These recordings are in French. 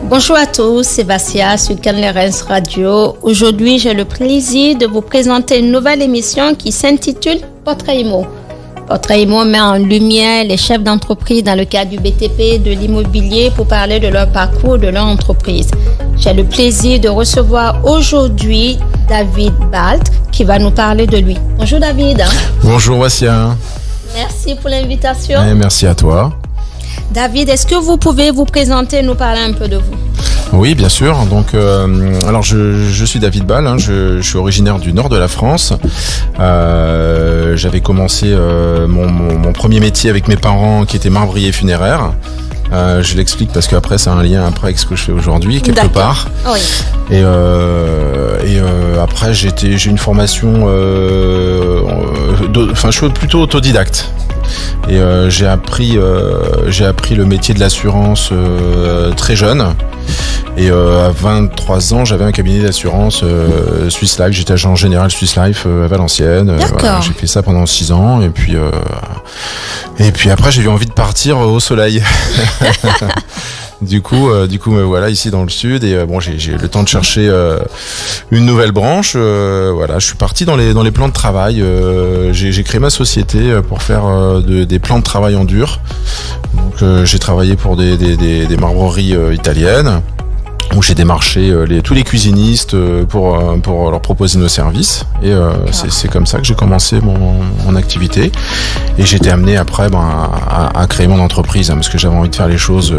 Bonjour à tous, c'est Vassia sur Canlerens Radio. Aujourd'hui, j'ai le plaisir de vous présenter une nouvelle émission qui s'intitule Portrait IMO. Portrait IMO met en lumière les chefs d'entreprise dans le cadre du BTP, de l'immobilier pour parler de leur parcours, de leur entreprise. J'ai le plaisir de recevoir aujourd'hui David Balt qui va nous parler de lui. Bonjour David. Bonjour Vassia. Merci pour l'invitation. Et merci à toi. David, est-ce que vous pouvez vous présenter et nous parler un peu de vous? Oui, bien sûr. Donc, alors je suis David Ball. Je suis originaire du nord de la France. J'avais commencé mon premier métier avec mes parents, qui était marbrier funéraire. Je l'explique parce qu'après, ça a un lien après avec ce que je fais aujourd'hui, quelque part. Oui. Et après, j'ai une formation. Je suis plutôt autodidacte. Et j'ai appris le métier de l'assurance très jeune. Et à 23 ans, j'avais un cabinet d'assurance Swiss Life. J'étais agent général Swiss Life à Valenciennes. Voilà, j'ai fait ça pendant 6 ans. Et puis après, j'ai eu envie de partir au soleil. Du coup, me voilà ici dans le sud. Et j'ai eu le temps de chercher une nouvelle branche. Voilà, je suis parti dans les plans de travail. J'ai créé ma société pour faire des plans de travail en dur. Donc, j'ai travaillé pour des marbreries italiennes, où j'ai démarché tous les cuisinistes pour leur proposer nos services. Et c'est comme ça que j'ai commencé mon activité. Et j'ai été amené après à créer mon entreprise, parce que j'avais envie de faire les choses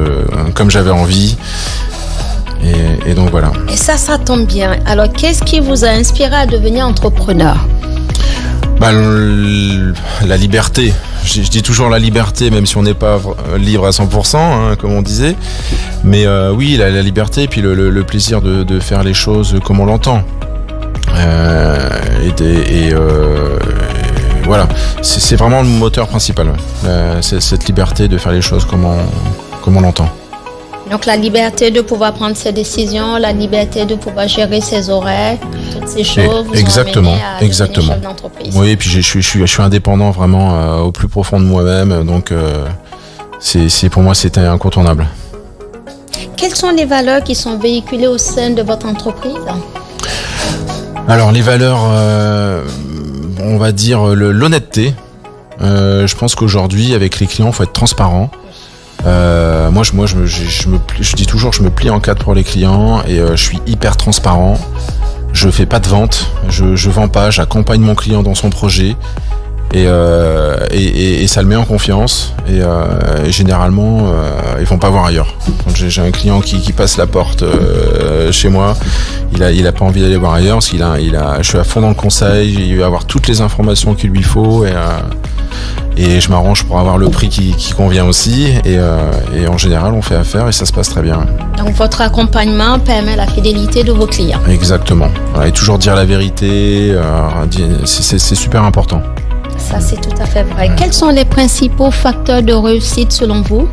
comme j'avais envie. Et donc voilà. Et ça tombe bien. Alors, qu'est-ce qui vous a inspiré à devenir entrepreneur? La liberté. Je dis toujours la liberté, même si on n'est pas libre à 100%, comme on disait. Mais oui, la liberté et puis le plaisir de faire les choses comme on l'entend. Voilà, c'est vraiment le moteur principal. C'est cette liberté de faire les choses comme on l'entend. Donc la liberté de pouvoir prendre ses décisions, la liberté de pouvoir gérer ses horaires, toutes ces choses vous ont amené à devenir chef d'entreprise. Oui, et puis je suis indépendant vraiment au plus profond de moi-même, donc pour moi c'était incontournable. Quelles sont les valeurs qui sont véhiculées au sein de votre entreprise? Alors les valeurs, on va dire l'honnêteté. Je pense qu'aujourd'hui avec les clients, il faut être transparent. Moi, je dis toujours, je me plie en quatre pour les clients et je suis hyper transparent. Je fais pas de vente, je vends pas, j'accompagne mon client dans son projet et ça le met en confiance. Et généralement, ils vont pas voir ailleurs. Quand j'ai un client qui passe la porte chez moi, il a pas envie d'aller voir ailleurs parce je suis à fond dans le conseil, il va avoir toutes les informations qu'il lui faut et je m'arrange pour avoir le prix qui convient aussi. Et en général, on fait affaire et ça se passe très bien. Donc, votre accompagnement permet la fidélité de vos clients. Exactement. Voilà, et toujours dire la vérité, c'est super important. Ça, c'est tout à fait vrai. Quels sont les principaux facteurs de réussite selon vous?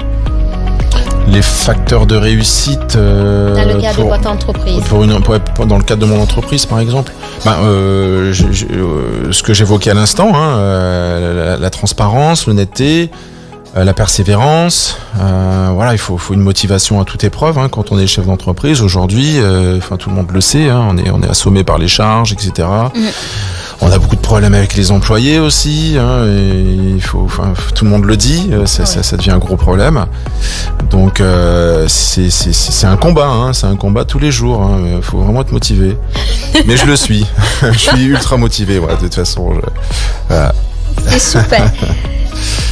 Les facteurs de réussite dans le cadre de votre entreprise. Dans le cadre de mon entreprise, par exemple. Ce que j'évoquais à l'instant, la transparence, l'honnêteté, la persévérance. Voilà, il faut une motivation à toute épreuve quand on est chef d'entreprise. Aujourd'hui, tout le monde le sait, on est assommé par les charges, etc. On a beaucoup de problèmes avec les employés aussi. Et tout le monde le dit, ça devient un gros problème. Donc c'est un combat, c'est un combat tous les jours. Il faut vraiment être motivé. Mais je le suis. Je suis ultra motivé. Voilà, de toute façon. Voilà. C'est super.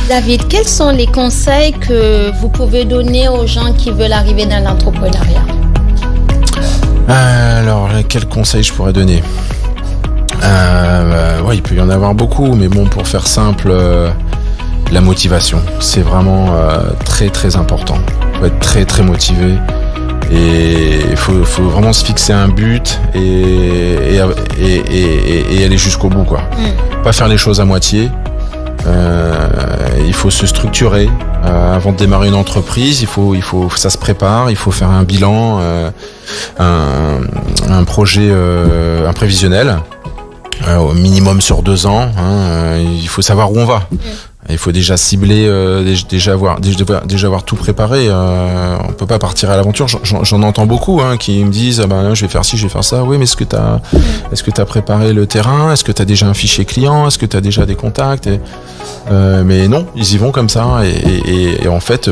David, quels sont les conseils que vous pouvez donner aux gens qui veulent arriver dans l'entrepreneuriat? Alors, quels conseils je pourrais donner? Il peut y en avoir beaucoup, mais bon, pour faire simple, la motivation, c'est vraiment très très important. Il faut être très très motivé et il faut vraiment se fixer un but et aller jusqu'au bout, quoi. Pas faire les choses à moitié. Il faut se structurer avant de démarrer une entreprise. Ça se prépare. Il faut faire un bilan, un projet, un prévisionnel. Au minimum sur 2 ans, il faut savoir où on va. Il faut déjà cibler, déjà avoir tout préparé. On peut pas partir à l'aventure. J'en entends beaucoup qui me disent je vais faire ci, je vais faire ça. Oui, mais est-ce que t'as préparé le terrain? Est-ce que t'as déjà un fichier client? Est-ce que t'as déjà des contacts? Mais non, ils y vont comme ça. Et en fait,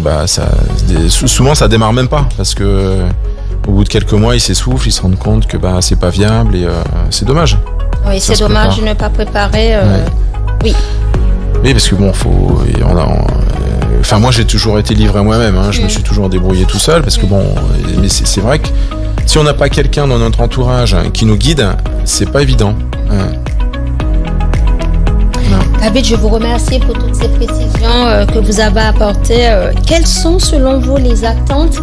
souvent ça démarre même pas parce que au bout de quelques mois, ils s'essoufflent, ils se rendent compte que c'est pas viable et c'est dommage. Oui, c'est dommage de ne pas préparer. Oui. Oui, parce que moi j'ai toujours été livré moi-même. Je me suis toujours débrouillé tout seul parce que mais c'est vrai que si on n'a pas quelqu'un dans notre entourage qui nous guide, c'est pas évident. David, je vous remercie pour toutes ces précisions que vous avez apportées. Quelles sont selon vous les attentes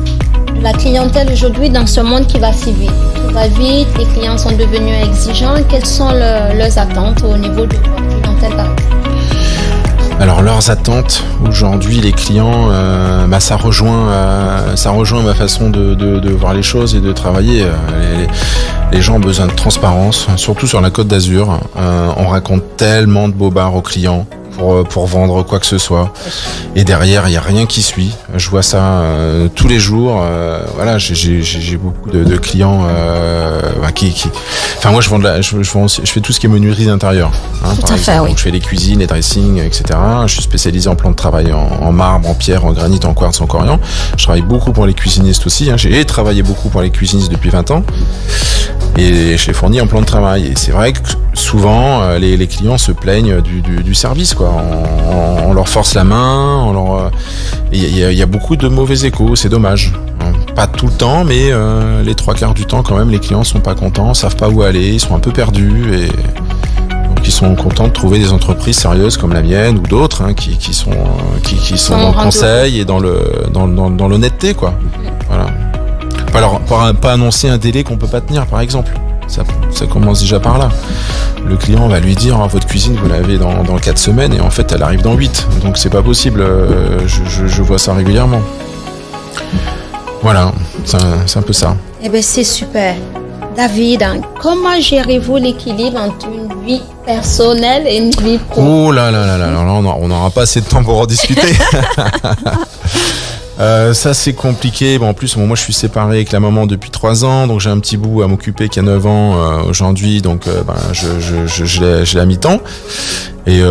de la clientèle aujourd'hui dans ce monde qui va si vite? Tout va vite, les clients sont devenus exigeants. Quelles sont leurs attentes au niveau de votre clientèle par exemple? Alors leurs attentes aujourd'hui, les clients, ça rejoint ma façon de voir les choses et de travailler. Les gens ont besoin de transparence, surtout sur la Côte d'Azur. On raconte tellement de bobards aux clients pour vendre quoi que ce soit. Et derrière, il y a rien qui suit. Je vois ça tous les jours. J'ai beaucoup de clients Enfin, moi, je fais tout ce qui est menuiserie d'intérieur. Tout à fait, oui. Donc, je fais les cuisines, les dressings, etc. Je suis spécialisé en plan de travail en marbre, en pierre, en granit, en quartz, en corian. Je travaille beaucoup pour les cuisinistes aussi. J'ai travaillé beaucoup pour les cuisinistes depuis 20 ans. Et je les fournis en plan de travail. Et c'est vrai que souvent, les clients se plaignent du service, quoi. On leur force la main, il y a beaucoup de mauvais échos, c'est dommage. Pas tout le temps, mais les 3/4 du temps, quand même, les clients sont pas contents, savent pas où aller, ils sont un peu perdus et donc ils sont contents de trouver des entreprises sérieuses comme la mienne ou d'autres qui sont dans le conseil et dans l'honnêteté, quoi. Voilà. Pas annoncer un délai qu'on peut pas tenir, par exemple. Ça commence déjà par là. Le client va lui dire votre cuisine vous l'avez dans 4 semaines et en fait elle arrive dans 8. Donc c'est pas possible. Je vois ça régulièrement. Voilà, c'est un peu ça. Eh bien c'est super. David, comment gérez-vous l'équilibre entre une vie personnelle et une vie pro? Oh là là là là, alors là on n'aura pas assez de temps pour en discuter. Ça c'est compliqué. En plus moi je suis séparé avec la maman depuis 3 ans, donc j'ai un petit bout à m'occuper qui a 9 ans aujourd'hui, donc je l'ai à mi-temps. Et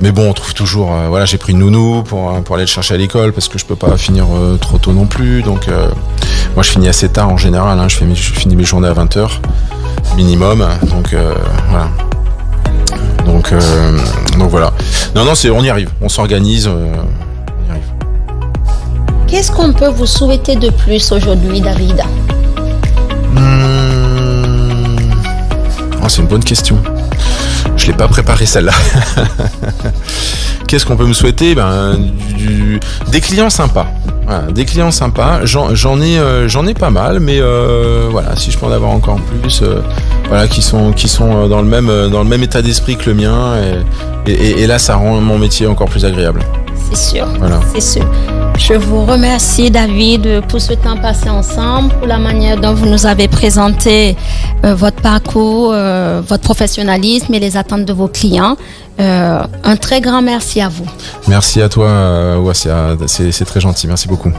mais bon, on trouve toujours. J'ai pris une nounou pour aller le chercher à l'école parce que je peux pas finir trop tôt non plus. Donc moi je finis assez tard en général. Je finis mes journées à 20h minimum. Donc voilà. Donc voilà. Non, on y arrive. On s'organise. Qu'est-ce qu'on peut vous souhaiter de plus aujourd'hui, David? C'est une bonne question. Je l'ai pas préparée celle-là. Qu'est-ce qu'on peut me souhaiter? Des clients sympas. Voilà, des clients sympas. J'en ai pas mal, mais si je peux en avoir encore plus, qui sont dans le même état d'esprit que le mien, et là ça rend mon métier encore plus agréable. C'est sûr. Voilà. C'est sûr. Je vous remercie, David, pour ce temps passé ensemble, pour la manière dont vous nous avez présenté votre parcours, votre professionnalisme et les attentes de vos clients. Un très grand merci à vous. Merci à toi, Wassia. C'est très gentil. Merci beaucoup.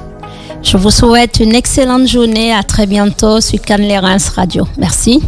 Je vous souhaite une excellente journée. À très bientôt sur Cannes les Reims Radio. Merci.